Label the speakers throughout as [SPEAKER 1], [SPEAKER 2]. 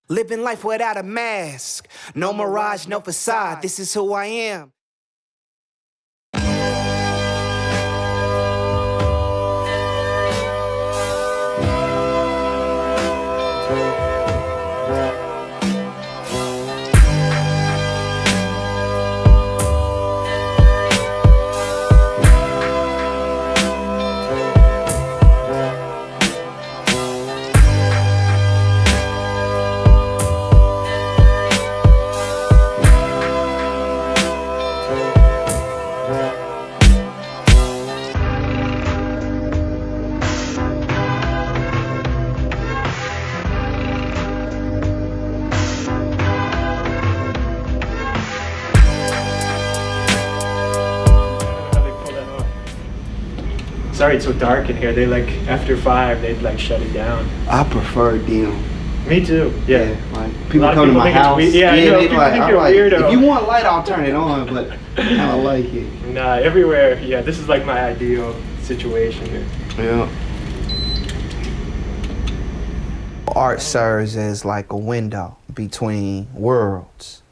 [SPEAKER 1] Living life without a mask. No mirage, no facade. This is who I am.
[SPEAKER 2] Sorry it's so dark in here. They like, after 5, they'd like shut it down.
[SPEAKER 3] I prefer dim.
[SPEAKER 2] Me too, yeah.
[SPEAKER 3] Like, people come to my house.
[SPEAKER 2] Yeah, I know, people think you're a weirdo.
[SPEAKER 3] If you want light, I'll turn it on, but I don't like it.
[SPEAKER 2] Nah, everywhere, yeah, this is like my ideal situation here.
[SPEAKER 3] Yeah.
[SPEAKER 1] Art serves as like a window between worlds.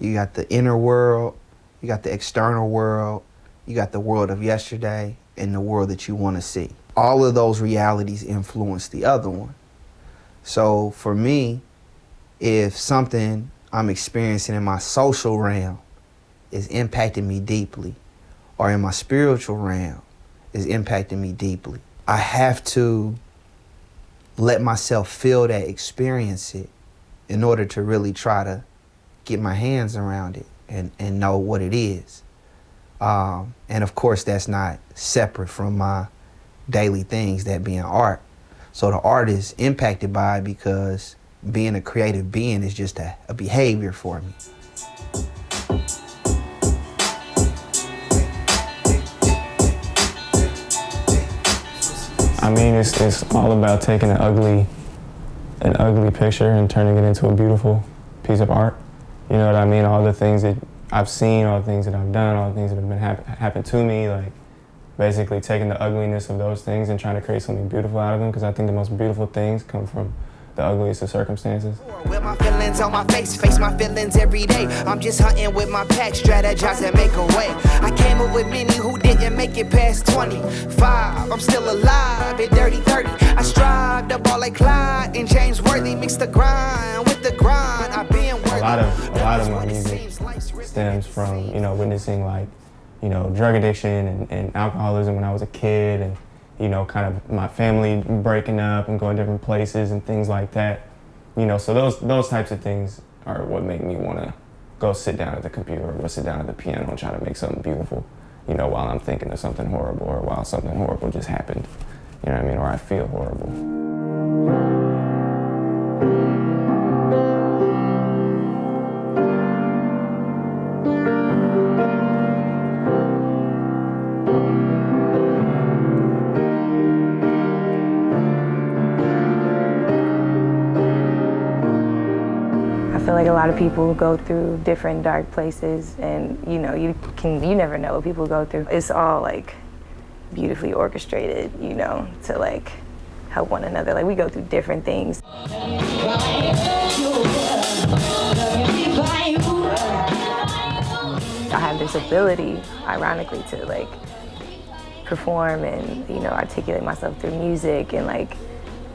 [SPEAKER 1] You got the inner world, you got the external world, you got the world of yesterday, and the world that you want to see. All of those realities influence the other one. So for me, if something I'm experiencing in my social realm is impacting me deeply, or in my spiritual realm is impacting me deeply, I have to let myself feel that, experience it, in order to really try to get my hands around it and know what it is. And of course, that's not separate from my daily things, that being art. So the art is impacted by it because being a creative being is just a behavior for me.
[SPEAKER 4] I mean, it's all about taking an ugly picture and turning it into a beautiful piece of art. You know what I mean? All the things that I've seen, all the things that I've done, all the things that have been happened to me, like basically taking the ugliness of those things and trying to create something beautiful out of them, because I think the most beautiful things come from the ugliest of circumstances.
[SPEAKER 1] With my feelings on my face my feelings every day. I'm just hunting with my pack, strategize and make a way. I came up with many who didn't make it past 25. I'm still alive at dirty 30. I strive the ball like Clyde and James Worthy. Mix the grind with the grind. I've been worthy.
[SPEAKER 4] A lot of my music stems from, you know, witnessing like, you know, drug addiction and alcoholism when I was a kid, and you know, kind of my family breaking up and going different places and things like that. You know, so those types of things are what make me want to go sit down at the computer or go sit down at the piano and try to make something beautiful, you know, while I'm thinking of something horrible or while something horrible just happened. You know what I mean? Or I feel horrible.
[SPEAKER 5] I feel like a lot of people go through different dark places, and you know, you never know what people go through. It's all like beautifully orchestrated, you know, to like help one another. Like we go through different things. I have this ability, ironically, to like perform and, you know, articulate myself through music and like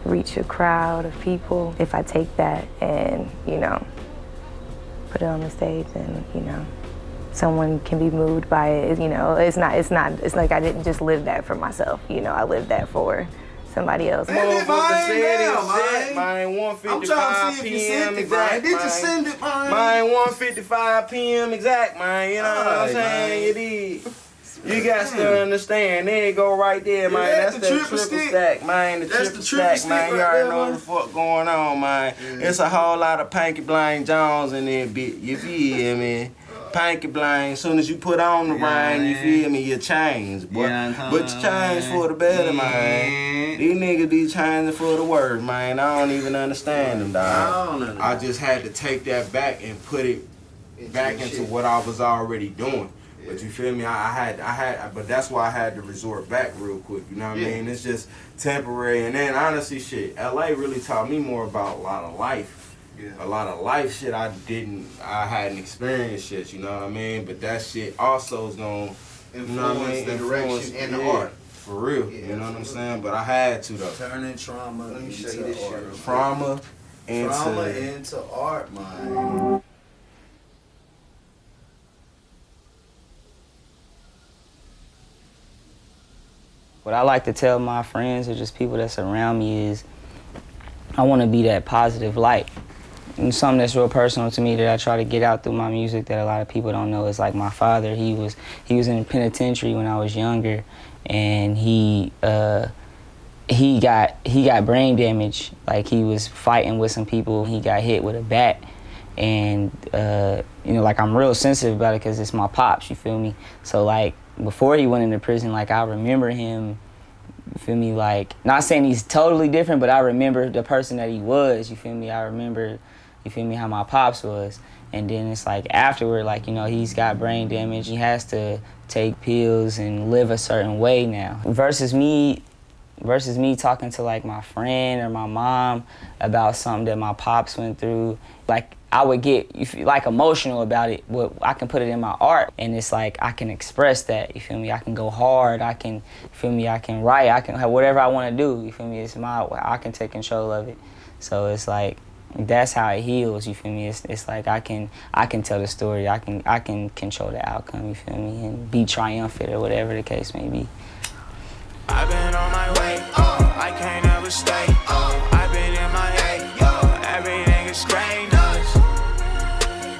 [SPEAKER 5] reach a crowd of people. If I take that and, you know, put it on the stage, and you know, someone can be moved by it. You know, it's like I didn't just live that for myself. You know, I lived that for somebody else.
[SPEAKER 3] Motherfucker said it was set, man. 1:55 p.m. exact,
[SPEAKER 6] Did you send it, man?
[SPEAKER 3] Man, 1:55 p.m. exact, man. You know what I'm saying? You did. You got to understand. There you go right there, man. That's the triple stack, man. The triple stack, man. You already know what the fuck going on, man. It's a whole lot of Panky Blind Jones in there, bitch. You feel me? Panky Blind. As soon as you put on the ring, you feel me? You change, boy. But you change for the better, man. These niggas be changing for the worse, man. I don't even understand them, dog. I just had to take that back and put it back into what I was already doing. But you feel me? But that's why I had to resort back real quick. You know what I mean? It's just temporary. And then honestly, shit, LA really taught me more about a lot of life A lot of life shit I hadn't experienced shit, you know what I mean? But that shit also is gonna
[SPEAKER 1] Influence the direction and the art.
[SPEAKER 3] For real, you know what I'm saying? But I had to though.
[SPEAKER 6] Turning trauma into art.
[SPEAKER 3] Trauma
[SPEAKER 6] into art, man.
[SPEAKER 7] What I like to tell my friends or just people that surround me is I want to be that positive light. And something that's real personal to me that I try to get out through my music that a lot of people don't know is like my father. He was in the penitentiary when I was younger, and he got brain damage. Like he was fighting with some people. He got hit with a bat, and you know, like I'm real sensitive about it because it's my pops. You feel me? So like before he went into prison, like I remember him. You feel me? Like, not saying he's totally different, but I remember the person that he was. You feel me? I remember, you feel me, how my pops was. And then it's like afterward, like, you know, he's got brain damage. He has to take pills and live a certain way now. Versus me talking to like my friend or my mom about something that my pops went through, like I would get like emotional about it. I can put it in my art, and it's like I can express that. You feel me? I can go hard. I can, you feel me? I can write. I can have whatever I want to do. You feel me? It's I can take control of it. So it's like that's how it heals. You feel me? It's like I can tell the story. I can control the outcome. You feel me? And be triumphant or whatever the case may be.
[SPEAKER 8] I've been on my way, I can't ever stay. I've been in my head, everything is strange.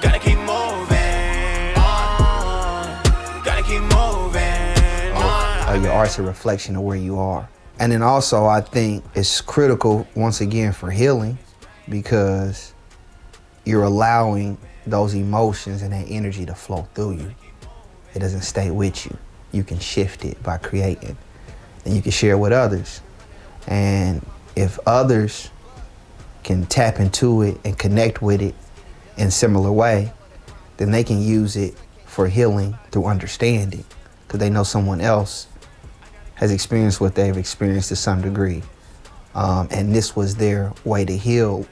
[SPEAKER 8] Gotta keep moving on. Gotta keep moving on.
[SPEAKER 1] Your art's a reflection of where you are. And then also I think it's critical once again for healing, because you're allowing those emotions and that energy to flow through you. It doesn't stay with you. You can shift it by creating. And you can share it with others. And if others can tap into it and connect with it in a similar way, then they can use it for healing through understanding, because they know someone else has experienced what they've experienced to some degree. And this was their way to heal,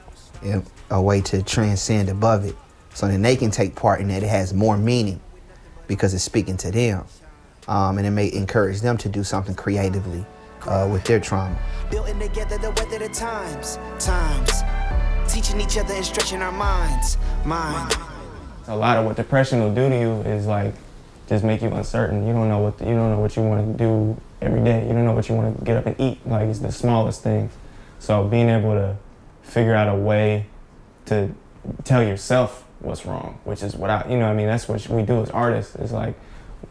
[SPEAKER 1] a way to transcend above it, so then they can take part in it. It has more meaning because it's speaking to them. And it may encourage them to do something creatively with their trauma.
[SPEAKER 8] Building together the weather the times. Teaching each other and stretching our minds.
[SPEAKER 4] A lot of what depression will do to you is like just make you uncertain. You don't know what you want to do every day. You don't know what you want to get up and eat. Like, it's the smallest things. So being able to figure out a way to tell yourself what's wrong, which is what that's what we do as artists. It's like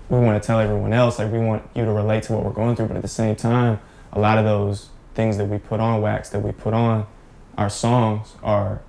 [SPEAKER 4] we want to tell everyone else, like we want you to relate to what we're going through, but at the same time, a lot of those things that we put on wax, that we put on our songs,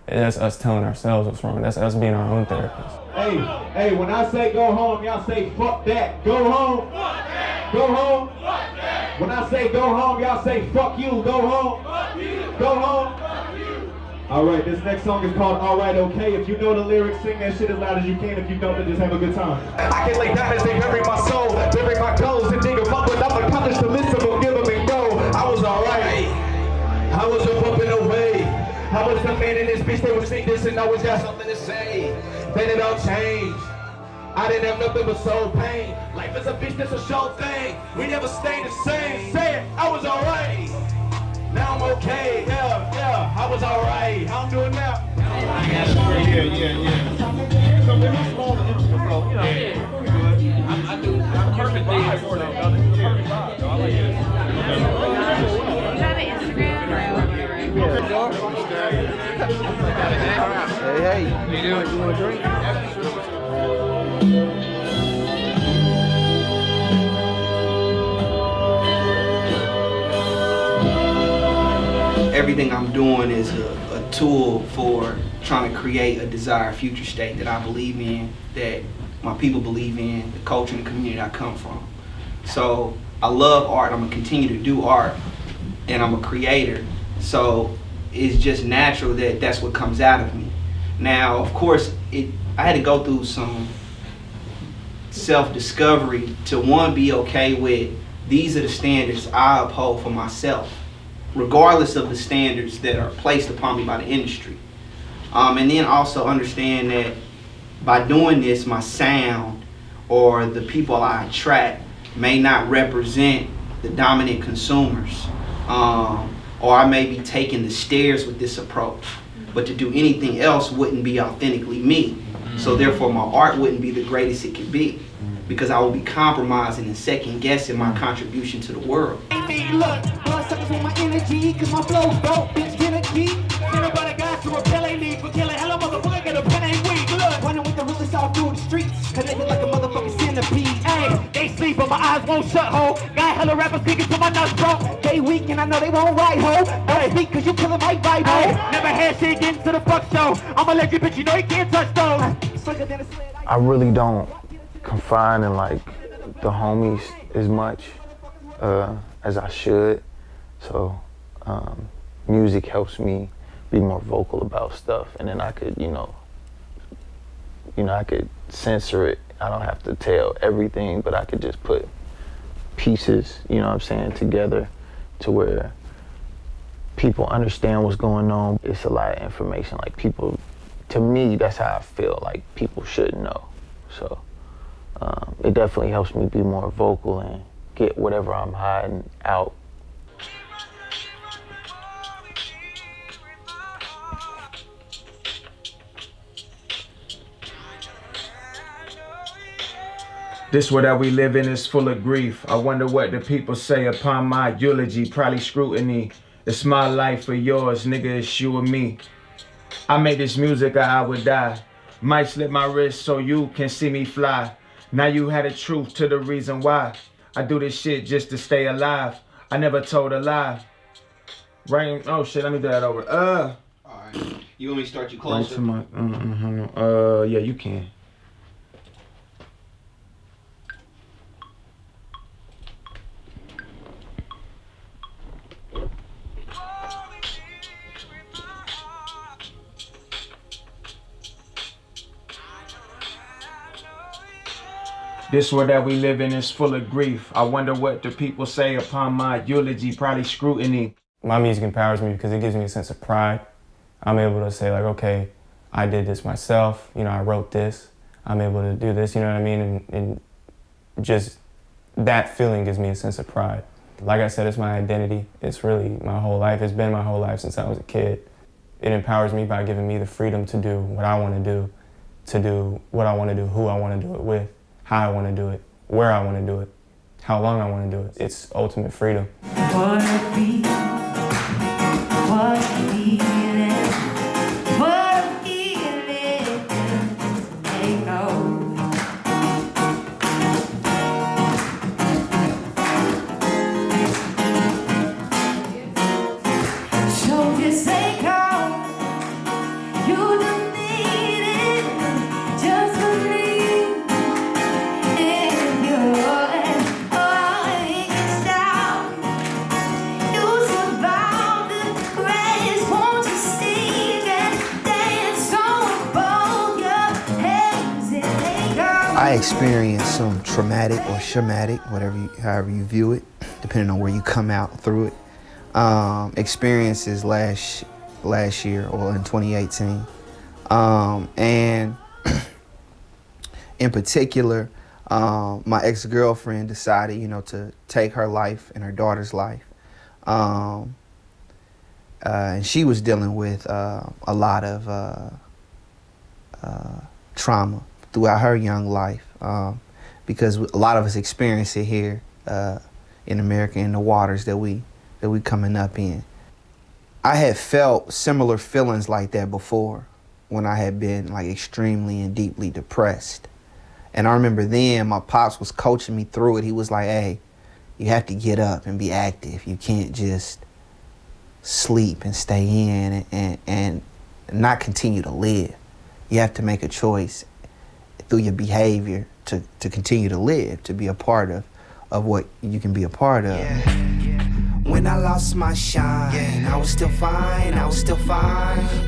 [SPEAKER 4] that's us telling ourselves what's wrong. That's us being our own therapist.
[SPEAKER 9] Hey, when I say go home, y'all say fuck that. Go home.
[SPEAKER 8] Fuck that.
[SPEAKER 9] Go home.
[SPEAKER 8] Fuck that.
[SPEAKER 9] When I say go home, y'all say fuck you. Go home.
[SPEAKER 8] Fuck you.
[SPEAKER 9] Go home.
[SPEAKER 8] Fuck you.
[SPEAKER 9] All right, this next song is called All Right Okay. If you know the lyrics, sing that shit as loud as you can. If you don't, then just have a good time. I can lay down as they bury my soul, bury my goals, and dig them up, but I'm accomplished to listen, but give them and go. I was all right. I was up and away. I was the man in this bitch, they would sing this and always got something to say. Then it all changed. I didn't have nothing but soul pain. Life is a bitch, that's a show thing. We never stayed the same. Say it, I was alright. Now I'm okay, yeah, I was alright. How I'm doing now? Yeah. So they're small and intimate, so, you know, I'm perfect vibe for them. Perfect vibe, I like it.
[SPEAKER 10] Do you have an Instagram
[SPEAKER 1] Hey, how you doing? You want a drink? Everything I'm doing is a tool for trying to create a desired future state that I believe in, that my people believe in, the culture and the community I come from. So I love art. I'm gonna continue to do art, and I'm a creator. So it's just natural that that's what comes out of me. Now, of course, I had to go through some self-discovery to, one, be okay with these are the standards I uphold for myself, regardless of the standards that are placed upon me by the industry. And then also understand that by doing this, my sound or the people I attract may not represent the dominant consumers. Or I may be taking the stairs with this approach, but to do anything else wouldn't be authentically me. So therefore my art wouldn't be the greatest it could be, because I will be compromising and second guessing my contribution to the world.
[SPEAKER 9] They sleep but my eyes won't shut, ho. Got hella rappers kicking to my nuts, bro. They weak and I know they won't write, ho. Don't speak cause you killing my vibe, ho. Never had shit getting to the fuck show. I'ma let you bitch, you know you can't touch those.
[SPEAKER 11] I really don't confine in like the homies as much as I should. So music helps me be more vocal about stuff, and then I could, I could censor it. I don't have to tell everything, but I could just put pieces, together to where people understand what's going on. It's a lot of information. Like people, to me, that's how I feel like people should know. So it definitely helps me be more vocal and get whatever I'm hiding out.
[SPEAKER 12] This world that we live in is full of grief. I wonder what the people say upon my eulogy. Probably scrutiny. It's my life or yours, nigga, it's you or me. I made this music or I would die. Might slip my wrist so you can see me fly. Now you had the truth to the reason why. I do this shit just to stay alive. I never told a lie. Right? Oh shit, let me do that over.
[SPEAKER 1] Alright. You want me to start you closer?
[SPEAKER 12] Yeah, you can. This world that we live in is full of grief. I wonder what the people say upon my eulogy, probably scrutiny.
[SPEAKER 4] My music empowers me because it gives me a sense of pride. I'm able to say like, okay, I did this myself. I wrote this. I'm able to do this, you know what I mean? And just that feeling gives me a sense of pride. Like I said, it's my identity. It's really my whole life. It's been my whole life since I was a kid. It empowers me by giving me the freedom to do what I want to do what I want to do, who I want to do it with, how I want to do it, where I want to do it, how long I want to do it. It's ultimate freedom.
[SPEAKER 1] I experienced some traumatic or traumatic, however you view it, depending on where you come out through it. Experiences last year or in 2018. And in particular, my ex-girlfriend decided, to take her life and her daughter's life. And she was dealing with a lot of trauma throughout her young life, because a lot of us experience it here in America, in the waters that we coming up in. I had felt similar feelings like that before when I had been like extremely and deeply depressed. And I remember then my pops was coaching me through it. He was like, hey, you have to get up and be active. You can't just sleep and stay in and not continue to live. You have to make a choice through your behavior to continue to live, to be a part of what you can be a part of.
[SPEAKER 13] When I lost my shine, I was still fine,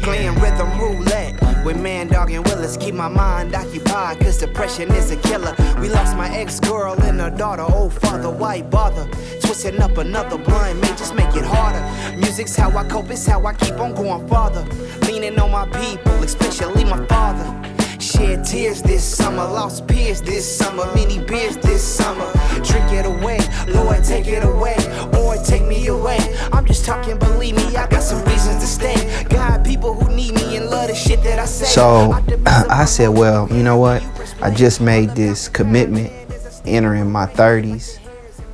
[SPEAKER 13] Playing rhythm roulette, With Man Dog and Willis, keep my mind occupied, cause depression is a killer. We lost my ex-girl and her daughter, oh father, why bother? Twisting up another blunt may just make it harder. Music's how I cope, it's how I keep on going farther. Leaning on my people, especially my father. Shed tears this summer, lost peers this summer, many beers this summer. Drink it away, Lord, take it away, or take me away. I'm just talking, believe me, I got some reasons to stay. God, people who need me and love the shit that I say.
[SPEAKER 1] So I said, well, you know what? I just made this commitment entering my 30s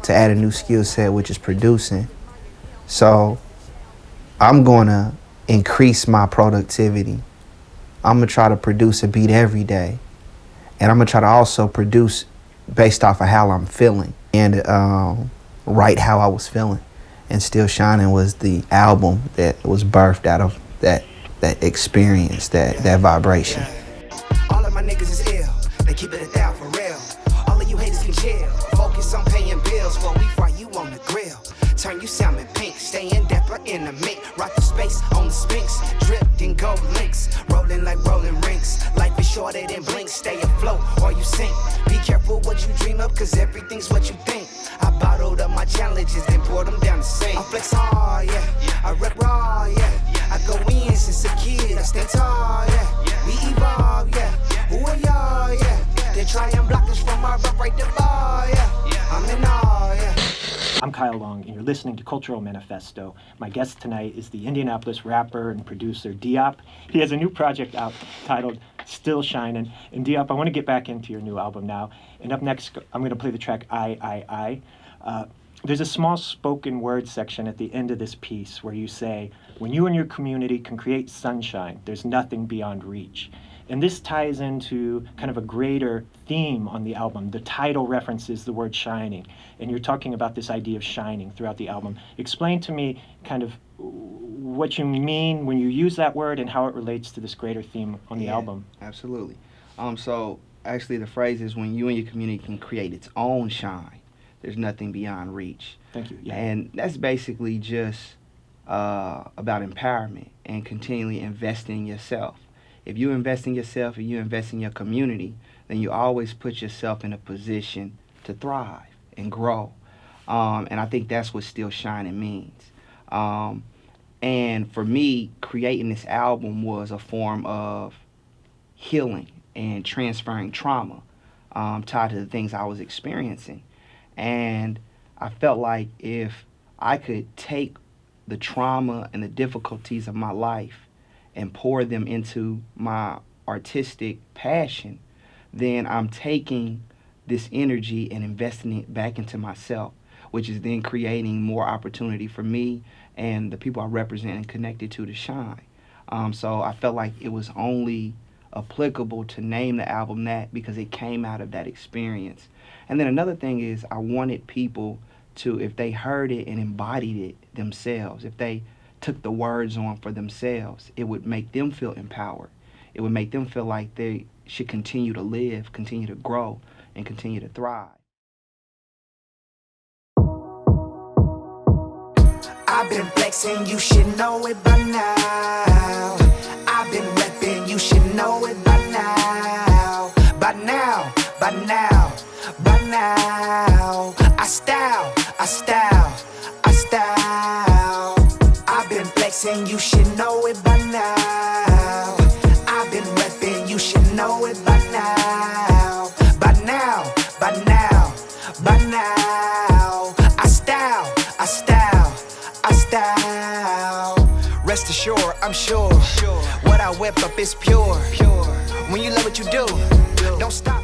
[SPEAKER 1] to add a new skill set, which is producing. So I'm gonna increase my productivity. I'm gonna try to produce a beat every day. And I'm gonna try to also produce based off of how I'm feeling and write how I was feeling. And Still Shinin was the album that was birthed out of that experience, that vibration.
[SPEAKER 13] All of my niggas is ill, they keep it down for real. All of you haters can chill, focus on paying bills while we fry you on the grill. Turn you salmon pink, stay in depth in the mink. Rock the space on the Sphinx, dripped in gold links. Rolling like rolling rings, life is shorter than blink. Stay afloat or you sink. Be careful what you dream of, cause everything's what you think. I bottled up my challenges, then poured them down the sink. I flex hard, yeah, I rep raw, yeah. I go in since a kid, I stand tall, yeah. We evolve, yeah, who are y'all, yeah. They try and block us from our rough right the bar, yeah. I'm in awe, yeah.
[SPEAKER 2] I'm Kyle Long, and you're listening to Cultural Manifesto. My guest tonight is the Indianapolis rapper and producer Diop. He has a new project out titled Still Shinin'. And Diop, I want to get back into your new album now. And up next, I'm going to play the track I. There's a small spoken word section at the end of this piece where you say, when you and your community can create sunshine, there's nothing beyond reach. And this ties into kind of a greater theme on the album. The title references the word shining, and you're talking about this idea of shining throughout the album. Explain to me kind of what you mean when you use that word and how it relates to this greater theme on the album.
[SPEAKER 1] Absolutely. So actually the phrase is when you and your community can create its own shine, there's nothing beyond reach.
[SPEAKER 2] Thank you. Yeah.
[SPEAKER 1] And that's basically just about empowerment and continually investing in yourself. If you invest in yourself and you invest in your community, then you always put yourself in a position to thrive and grow. And I think that's what Still Shinin' means. And for me, creating this album was a form of healing and transferring trauma tied to the things I was experiencing. And I felt like if I could take the trauma and the difficulties of my life and pour them into my artistic passion, then I'm taking this energy and investing it back into myself, which is then creating more opportunity for me and the people I represent and connected to shine. So I felt like it was only applicable to name the album that because it came out of that experience. And then another thing is I wanted people to, if they heard it and embodied it themselves, if they took the words on for themselves, it would make them feel empowered. It would make them feel like they should continue to live, continue to grow, and continue to thrive.
[SPEAKER 13] I've been flexing, you should know it by now. I've been repping, you should know it by now. By now, by now, by now. I style, I style, I style. I've been flexing, you should know it by now. I've been repping, you should know it by now. By now, by now, by now. I style, I style, I style. Rest assured, I'm sure what I whip up is pure. When you love what you do, don't stop.